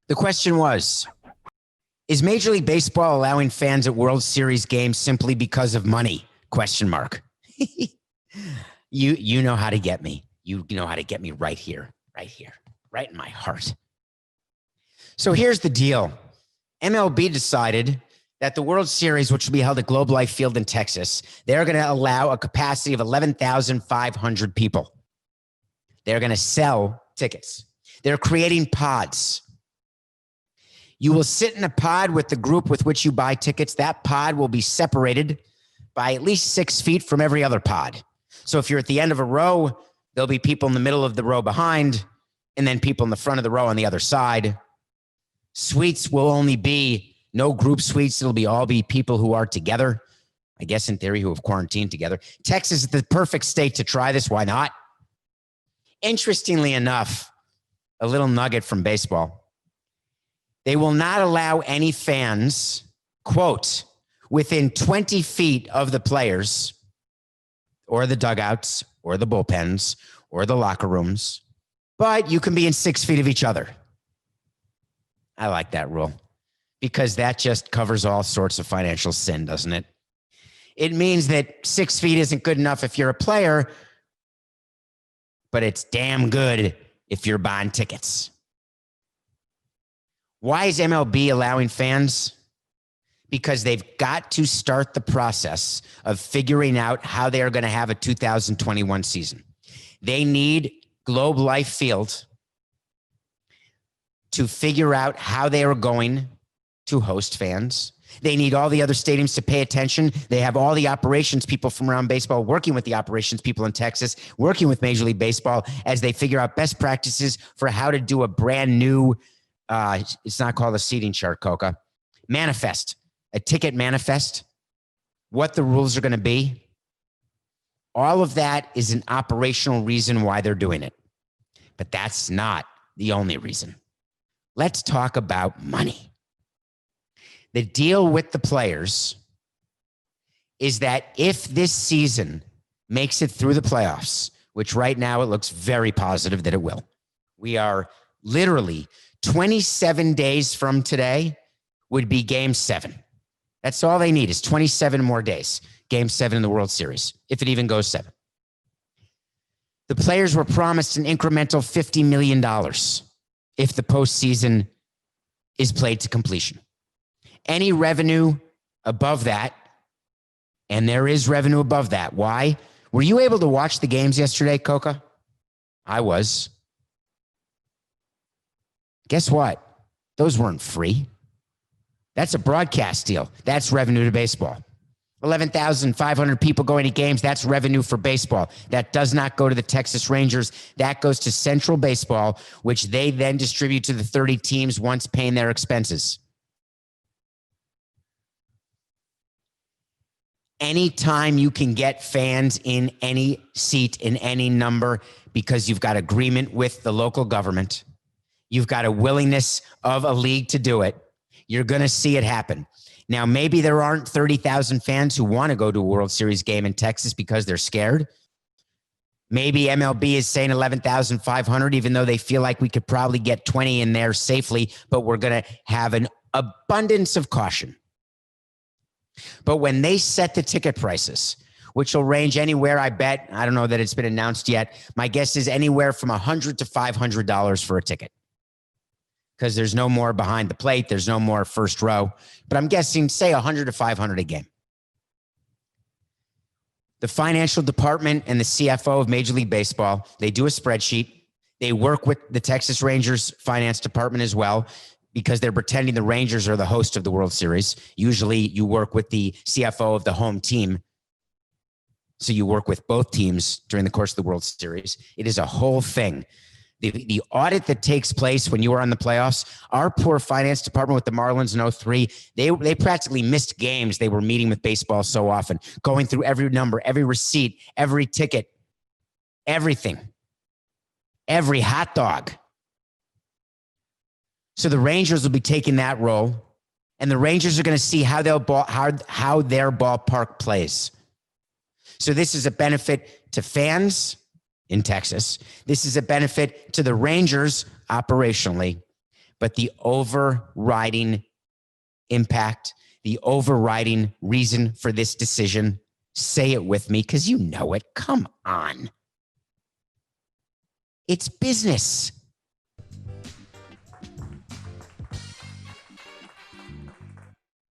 The question was, is Major League Baseball allowing fans at World Series games simply because of money? Question mark. You know how to get me. You know how to get me right here, right in my heart. So here's the deal. MLB decided that the World Series, which will be held at Globe Life Field in Texas, they're going to allow a capacity of 11,500 people. They're going to sell tickets. They're creating pods. You will sit in a pod with the group with which you buy tickets. That pod will be separated by at least 6 feet from every other pod. So if you're at the end of a row, there'll be people in the middle of the row behind, and then people in the front of the row on the other side. Suites will only be no group suites. It'll all be people who are together, I guess in theory, who have quarantined together. Texas is the perfect state to try this. Why not? Interestingly enough, a little nugget from baseball. They will not allow any fans, quote, within 20 feet of the players or the dugouts or the bullpens or the locker rooms, but you can be in 6 feet of each other. I like that rule because that just covers all sorts of financial sin, doesn't it? It means that 6 feet isn't good enough if you're a player, but it's damn good if you're buying tickets. Why is MLB allowing fans? Because they've got to start the process of figuring out how they are going to have a 2021 season. They need Globe Life Field to figure out how they are going to host fans. They need all the other stadiums to pay attention. They have all the operations people from around baseball working with the operations people in Texas, working with Major League Baseball as they figure out best practices for how to do a brand new, it's not called a seating chart, Coca, manifest, a ticket manifest, what the rules are going to be. All of that is an operational reason why they're doing it. But that's not the only reason. Let's talk about money. The deal with the players is that if this season makes it through the playoffs, which right now it looks very positive that it will, we are literally 27 days from today would be Game 7. That's all they need is 27 more days. Game 7 in the World Series, if it even goes 7. The players were promised an incremental $50 million if the postseason is played to completion. Any revenue above that, and there is revenue above that. Why? Were you able to watch the games yesterday, Coca? I was. Guess what? Those weren't free. That's a broadcast deal. That's revenue to baseball. 11,500 people going to games, that's revenue for baseball. That does not go to the Texas Rangers. That goes to Central Baseball, which they then distribute to the 30 teams once paying their expenses. Anytime you can get fans in any seat, in any number, because you've got agreement with the local government, you've got a willingness of a league to do it, you're going to see it happen. Now, maybe there aren't 30,000 fans who want to go to a World Series game in Texas because they're scared. Maybe MLB is saying 11,500, even though they feel like we could probably get 20 in there safely, but we're going to have an abundance of caution. But when they set the ticket prices, which will range anywhere, I bet, I don't know that it's been announced yet, my guess is anywhere from $100 to $500 for a ticket. Because there's no more behind the plate. There's no more first row. But I'm guessing, say, $100 to $500 a game. The financial department and the CFO of Major League Baseball, they do a spreadsheet. They work with the Texas Rangers finance department as well because they're pretending the Rangers are the host of the World Series. Usually you work with the CFO of the home team. So you work with both teams during the course of the World Series. It is a whole thing. The audit that takes place when you are on the playoffs, our poor finance department with the Marlins in 2003, they practically missed games. They were meeting with baseball so often, going through every number, every receipt, every ticket, everything, every hot dog. So the Rangers will be taking that role, and the Rangers are going to see how their ballpark plays. So this is a benefit to fans in Texas. This is a benefit to the Rangers operationally, But the overriding impact, the overriding reason for this decision, say it with me because you know it. Come on. It's business.